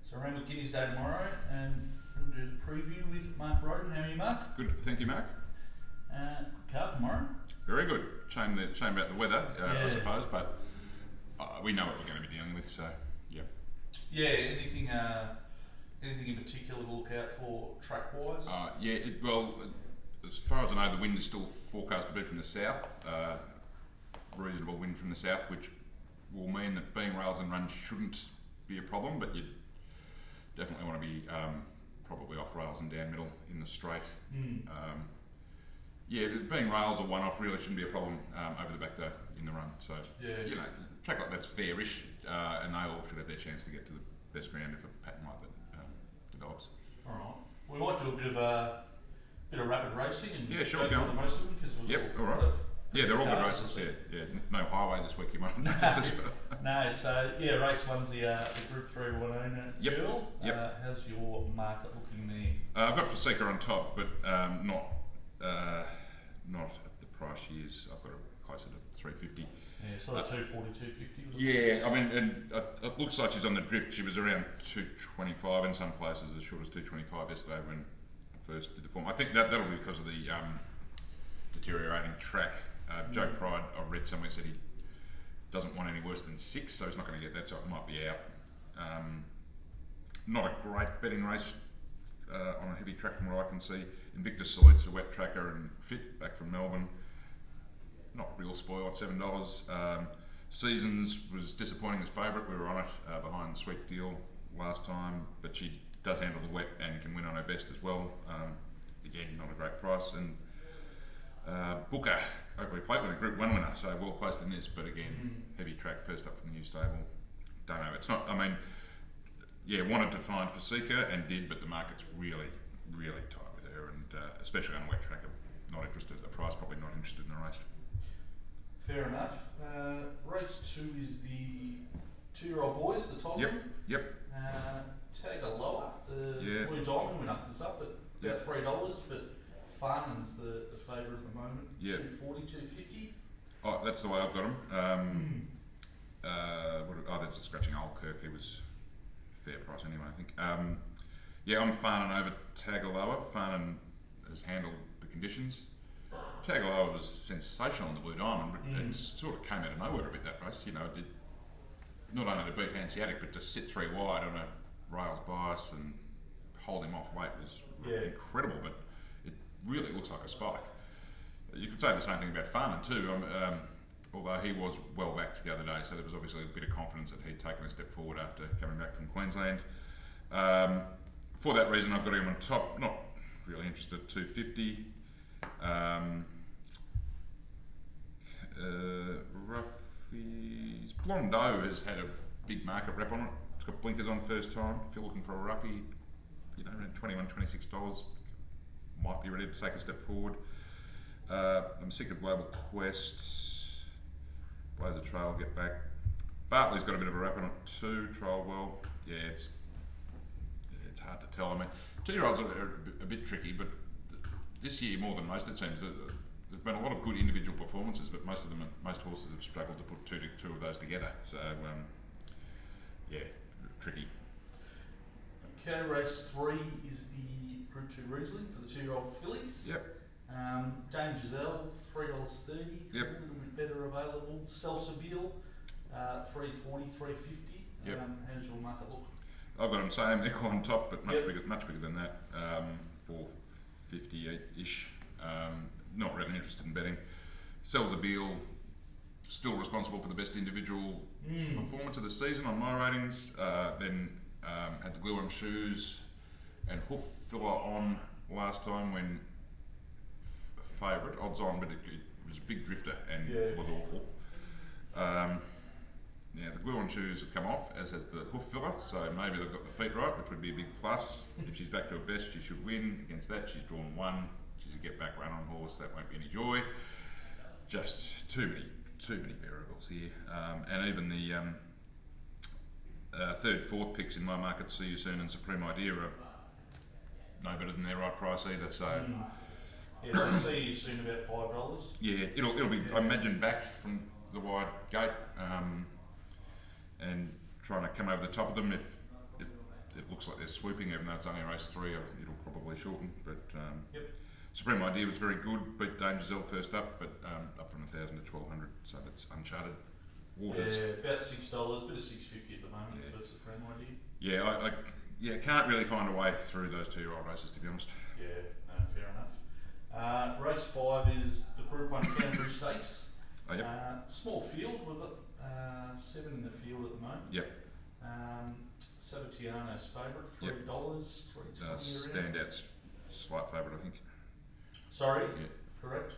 So Randwick Guineas Day tomorrow, and we'll do the preview with Mark Rhoden. How are you, Mark? Good, thank you, Mark. Good card tomorrow. Very good. Shame about the weather, Yeah. I suppose, but we know what we're going to be dealing with. So, yeah. Yeah. Anything in particular to look out for track-wise? As far as I know, the wind is still forecast to be from the south. Reasonable wind from the south, which will mean that being rails and runs shouldn't be a problem, but you definitely want to be probably off rails and down middle in the straight. Being rails or one-off really shouldn't be a problem over the back there in the run. So, track like that's fairish, and they all should have their chance to get to the best ground if a pattern like that develops. All right. We might do a bit of rapid racing and go through the most of them because we've got all right. They're all good races. No highway this week. You might have noticed as well. No, so race one's the Group 3 Winona Girl. How's your market looking there? I've got Forseca on top, but not at the price she is. I've got her closer to 350. Yeah, sort of 240, 250. Yeah, I mean, and it looks like she's on the drift. She was around 225 in some places, as short as 225 yesterday when I first did the form. I think that'll be because of the deteriorating track. Joe Pride, I read somewhere, said he doesn't want any worse than 6, so he's not going to get that, so it might be out. Not a great betting race on a heavy track from what I can see. Invictus Salutes a wet tracker and fit back from Melbourne. Not real spoil at $7. Seasons was disappointing as favourite. We were on it behind Sweet Deal last time, but she does handle the wet and can win on her best as well. Again, not a great price. And Booker, Oakley Plate winner, Group 1 winner, so well placed in this, but again, heavy track, first up from the new stable. Don't know, it's not, wanted to find Forseca and did, but the market's really, really tight with her, and especially on a wet track, not interested at the price, probably not interested in the race. Fair enough. Race 2 is the 2-year-old boys, the top one. Yep. Tagaloa, the Blue Diamond winner, is up at about $3, but Farnham's the favourite at the moment, 240, 250. Oh, that's the way I've got him. That's a scratching old Kirk. He was fair price anyway, I think. I'm Farnham over Tagaloa. Farnham has handled the conditions. Tagaloa was sensational in the Blue Diamond, but it sort of came out of nowhere a bit, that race. It did not only to beat Hanseatic, but to sit 3 wide on a rails bias and hold him off late was incredible, but it really looks like a spike. You could say the same thing about Farnham too, although he was well backed the other day, so there was obviously a bit of confidence that he'd taken a step forward after coming back from Queensland. For that reason, I've got him on top, not really interested at 250. Ruffy's Blondo has had a big market rep on it. It's got blinkers on first time. If you're looking for a Ruffy, around $21, $26, might be ready to take a step forward. I'm sick of Global Quest. Blazer Trail, get back. Bartley's got a bit of a rap on it too. Trial well. Yeah, it's hard to tell. I mean, 2-year-olds are a bit tricky, but this year more than most, it seems that there's been a lot of good individual performances, but most horses have struggled to put two of those together. So tricky. Okay, race 3 is the Group 2 Riesling for the 2-year-old fillies. Yep. Dame Giselle, $3.30. Yep. A little bit better available. Salsabil, $3.40, $3.50. Yep. How's your market look? I've got them same, equal on top, but much bigger than that. 450-ish. Not really interested in betting. Salsabil, still responsible for the best individual performance of the season on my ratings. Then had the glue on shoes and hoof filler on last time when favourite, odds on, but it was a big drifter and was awful. The glue on shoes have come off, as has the hoof filler, so maybe they've got the feet right, which would be a big plus. If she's back to her best, she should win. Against that, she's drawn 1. She's a get back run on horse, that won't be any joy. Just too many variables here. And even the 3rd, 4th picks in my market, See You Soon and Supreme Idea, are no better than their right price either. So so See You Soon about $5. Yeah, it'll be, I imagine, back from the wide gate and trying to come over the top of them. If it looks like they're swooping, even though it's only race 3. It'll probably shorten. But Yep. Supreme Idea was very good. Beat Danger Zell first up, but up from 1,000 to 1,200. So that's uncharted waters. Yeah, about $6, bit of $6.50 at the moment for Supreme Idea. Yeah, I can't really find a way through those 2-year-old races, to be honest. Yeah, no, fair enough. Race 5 is the Group 1 Canterbury Stakes. Oh, yep. Small field, we've got 7 in the field at the moment. Yep. Sabatiano's favourite, $3, $3.20 around. Standout's slight favourite, I think. Sorry? Yeah. Correct.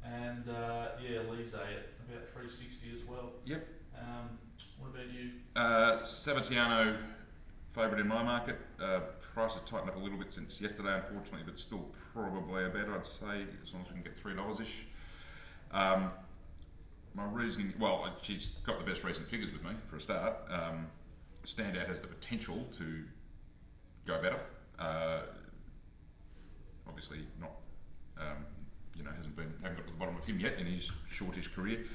And Lise at about $3.60 as well. Yep. What about you? Sabatiano, favourite in my market. Price has tightened up a little bit since yesterday, unfortunately, but still probably a bet, I'd say, as long as we can get $3-ish. My reasoning, well, she's got the best recent figures with me for a start. Standout has the potential to go better. Obviously, not, haven't got to the bottom of him yet in his shortish career.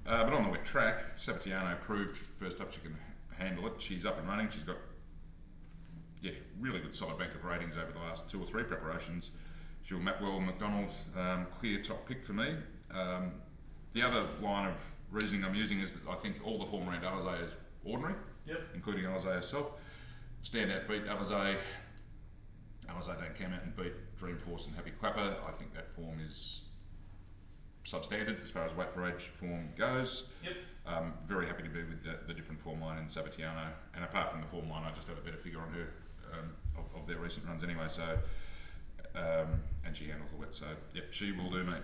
But on the wet track, Sabatiano proved first up she can handle it. She's up and running. She's got really good solid bank of ratings over the last 2 or 3 preparations. She'll map well McDonald, clear top pick for me. The other line of reasoning I'm using is that I think all the form around Alizé is ordinary, including Alizé herself. Standout beat Alizé. Alizé don't come out and beat Dreamforce and Happy Clapper. I think that form is substandard as far as weight for age form goes. Very happy to be with the different form line in Sabatiano, and apart from the form line, I just have a better figure on her of their recent runs anyway. So, and she handles the wet, so she will do, mate.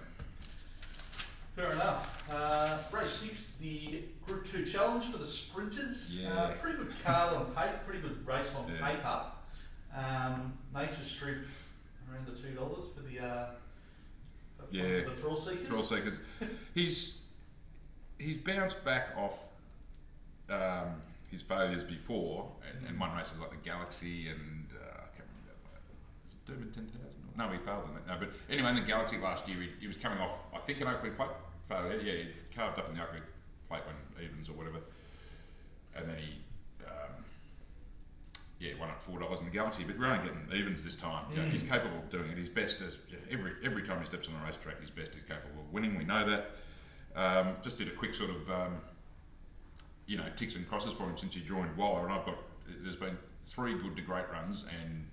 Fair enough. Race 6, the Group 2 Challenge for the sprinters. Pretty good card on paper, pretty good race on paper. Nature Strip around the $2 for the thrill seekers. Thrill seekers. He's bounced back off his failures before and won races like the Galaxy and I can't remember that one. Was it Durban 10,000? No, he failed in it. No, but anyway, in the Galaxy last year, he was coming off, I think, an Oakley Plate failure. Yeah, he carved up in the Oakley Plate when evens or whatever, and then he won at $4 in the Galaxy. But we're only getting evens this time. He's capable of doing it. His best is every time he steps on the racetrack, his best is capable of winning. We know that. Just did a quick sort of ticks and crosses for him since he joined Waller, and there's been 3 good to great runs and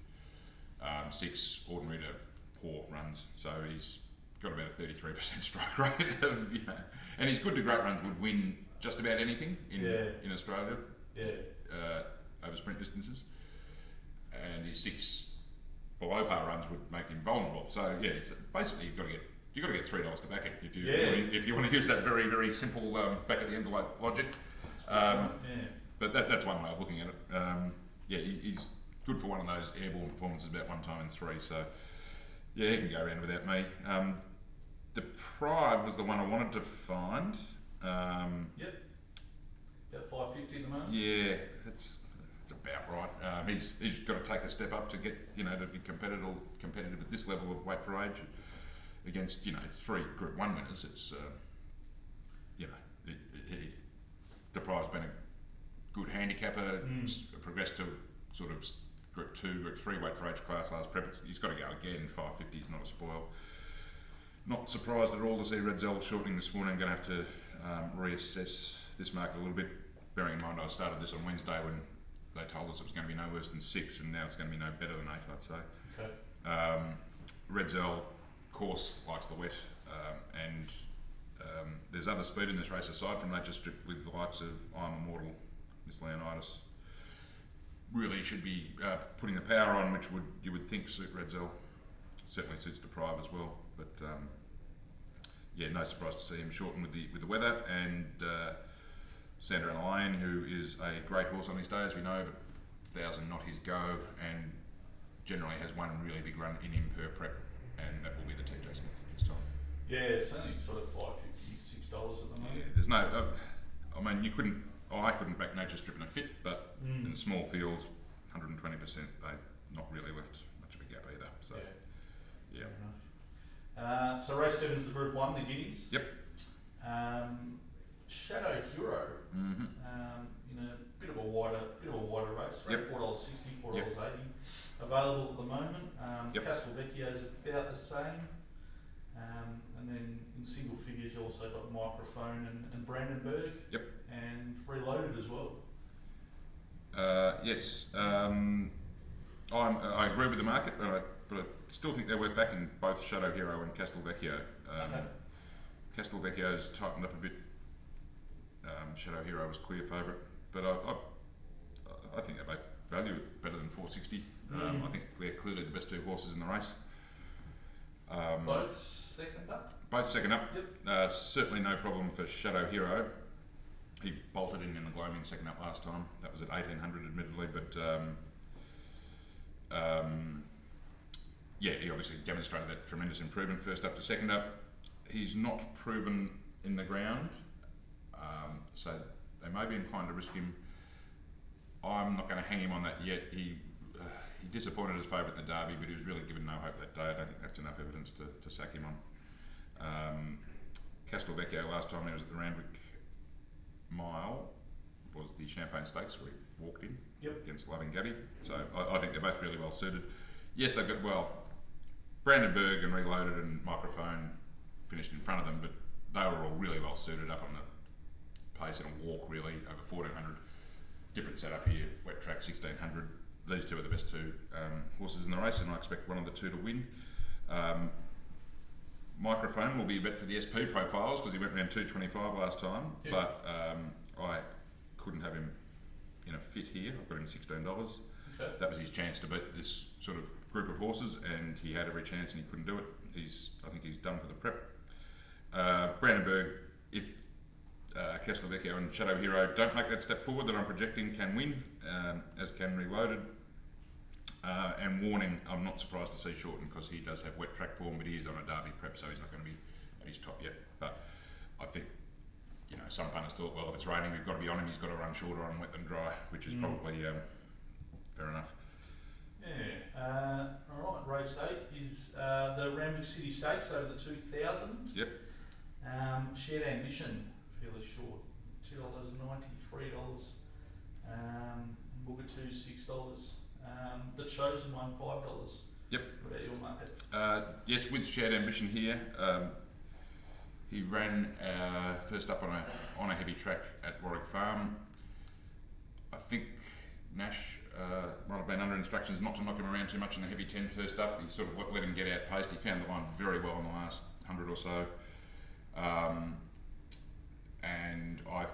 6 ordinary to poor runs. So he's got about a 33% strike rate and his good to great runs would win just about anything in Australia over sprint distances, and his 6 below par runs would make him vulnerable. So basically you've got to get $3 to back it if you want to use that very, very simple back of the envelope logic. But that's one way of looking at it. He's good for one of those airborne performances about 1 time in 3. So he can go around without me. Deprived was the one I wanted to find. About $5.50 at the moment. Yeah, that's about right. He's got to take a step up to get to be competitive at this level of weight for age against 3 Group 1 winners. It's Deprive's been a good handicapper. Progressed to sort of Group 2, Group 3 weight for age class last prep. He's got to go again. $5.50 is not a spoil. Not surprised at all to see Red Zell shortening this morning. I'm going to have to reassess this market a little bit, bearing in mind I started this on Wednesday when they told us it was going to be no worse than 6, and now it's going to be no better than 8, I'd say. Okay. Red Zell, course, likes the wet, and there's other speed in this race aside from Nature Strip with the likes of I'm Immortal, Miss Leonidas. Really should be putting the power on, which you would think suit Red Zell. Certainly suits Deprive as well, but no surprise to see him shorten with the weather. And Sandra Lane, who is a great horse on his day, as we know, but 1,000 not his go, and generally has one really big run in him per prep, and that will be the TJ Smith this time. Yeah, it's only sort of $5.50, $6 at the moment. Yeah, there's no. I couldn't back Nature Strip in a fit, but in a small field, 120%, they've not really left much of a gap either. So, fair enough. So race 7 is the Group 1, the Guineas. Yep. Shadow Hero. Mm-hmm. Bit bit of a wider race. Around Yep. $4.60, $4.80 Yep. available at the moment. Yep. Castelvecchio's about the same. And then in single figures, you also got Microphone and Brandenburg. Yep. And Reloaded as well. Yes. I agree with the market, but I still think they're worth backing both Shadow Hero and Castelvecchio. Okay. Castelvecchio's tightened up a bit. Shadow Hero was clear favourite, but I think they both value it better than 460. I think they're clearly the best two horses in the race. Both second up? Both second up. Yep. Certainly no problem for Shadow Hero. He bolted in the gloaming second up last time. That was at 1800 admittedly, but yeah, he obviously demonstrated that tremendous improvement first up to second up. He's not proven in the ground, so they may be inclined to risk him. I'm not going to hang him on that yet. He disappointed as favourite in the Derby, but he was really given no hope that day. I don't think that's enough evidence to sack him on. Castelvecchio last time he was at the Randwick Mile was the Champagne Stakes where he walked in against Loving Gabby. So I think they're both really well suited. Yes, they've got, Brandenburg and Reloaded and Microphone finished in front of them, but they were all really well suited up on the pace and a walk really over 1400. Different setup here, wet track 1600. These two are the best two horses in the race, and I expect one of the two to win. Microphone will be a bet for the SP profiles because he went around 225 last time, but I couldn't have him in a fit here. I've got him $16. Okay. That was his chance to beat this sort of group of horses, and he had every chance and he couldn't do it. I think he's done for the prep. Brandenburg, if Castelvecchio and Shadow Hero don't make that step forward that I'm projecting, can win, as can Reloaded. And Warning, I'm not surprised to see Shorten because he does have wet track form, but he is on a Derby prep, so he's not going to be at his top yet. But I think, some punters thought, well, if it's raining, we've got to be on him. He's got to run shorter on wet than dry, which is probably fair enough. Yeah. All right. Race 8 is the Randwick City Stakes over the 2000. Yep. Shared Ambition, fairly short, $2.90, $3. Booker 2, $6. The Chosen one, $5. Yep. What about your market? Yes, with Shared Ambition here, he ran first up on a heavy track at Warwick Farm. I think Nash might have been under instructions not to knock him around too much in the heavy 10 first up. He sort of let him get outpaced. He found the line very well in the last 100 or so. And I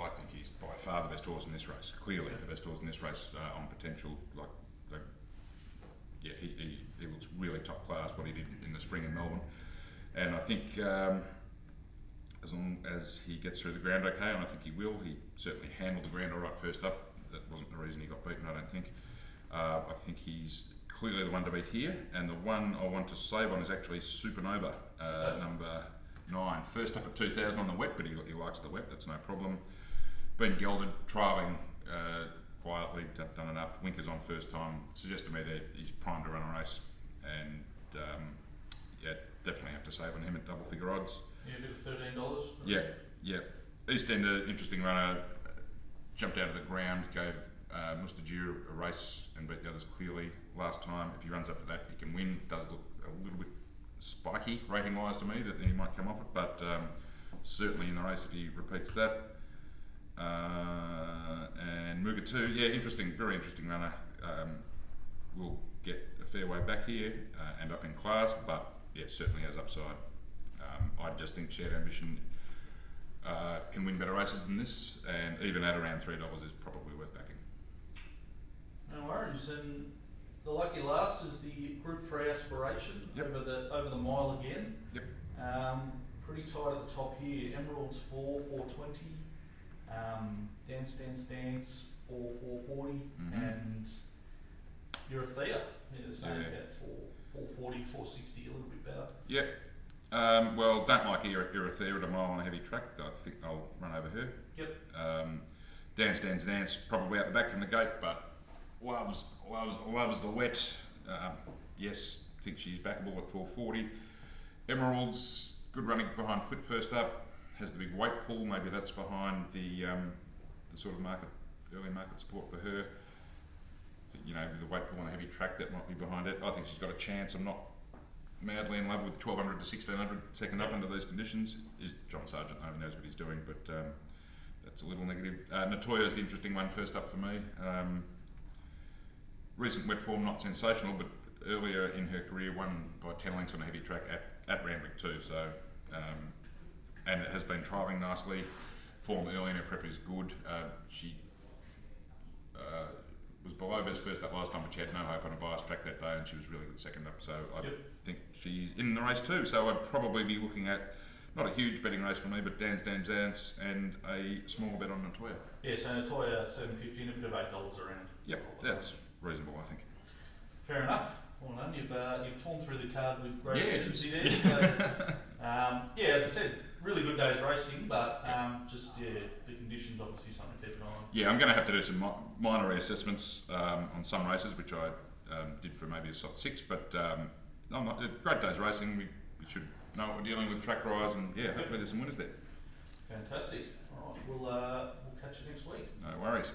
think he's by far the best horse in this race. Clearly the best horse in this race on potential. He looks really top class what he did in the spring in Melbourne. And I think as long as he gets through the ground okay, and I think he will, he certainly handled the ground all right first up. That wasn't the reason he got beaten, I don't think. I think he's clearly the one to beat here, and the one I want to save on is actually Supernova, number 9. First up at 2000 on the wet, but he likes the wet, that's no problem. Been gelded, trialling quietly, done enough. Winker's on first time, suggests to me that he's primed to run a race, and definitely have to save on him at double figure odds. Yeah, a bit of $13. Yeah. East Ender, interesting runner, jumped out of the ground, gave Mustajir a race and beat the others clearly last time. If he runs up to that, he can win. Does look a little bit spiky rating wise to me, that he might come off it, but certainly in the race if he repeats that. And Muga 2, interesting, very interesting runner. Will get a fair way back here and up in class, but certainly has upside. I just think Shared Ambition can win better races than this, and even at around $3 is probably worth backing. No worries. And the lucky last is the Group 3 Aspiration over the mile again. Yep. Pretty tight at the top here. Emeralds 4.20. Dance 4.40, and Eurythea the same about 4.40, 4.60, a little bit better. Yep. Don't like Eurythea at a mile on a heavy track. I think I'll run over her. Yep. Dance, probably out the back from the gate, but loves the wet. Yes, think she's backable at 4.40. Emeralds, good running behind foot first up. Has the big weight pull. Maybe that's behind the sort of market early market support for her. You know, the weight pull on a heavy track that might be behind it. I think she's got a chance. I'm not madly in love with 1200 to 1600 second up under those conditions. John Sargent knows what he's doing, but that's a little negative. Natoya's the interesting one first up for me. Recent wet form, not sensational, but earlier in her career won by 10 lengths on a heavy track at Randwick too. So, and it has been trialling nicely. Form early in her prep is good. She was below best first up last time, but she had no hope on a bias track that day, and she was really good second up. So I think she's in the race too. So I'd probably be looking at not a huge betting race for me, but Dance and a small bet on Natoya. Yeah, so Natoya $7.50 and a bit of $8 around. Yep, that's reasonable, I think. Fair enough. Well done. You've torn through the card with great efficiency there. So, as I said, really good day's racing, but the conditions obviously something to keep an eye on. Yeah, I'm going to have to do some minor reassessments on some races, which I did for maybe a soft 6, but great day's racing. We should know what we're dealing with track rise, and hopefully there's some winners there. Fantastic. All right, we'll catch you next week. No worries.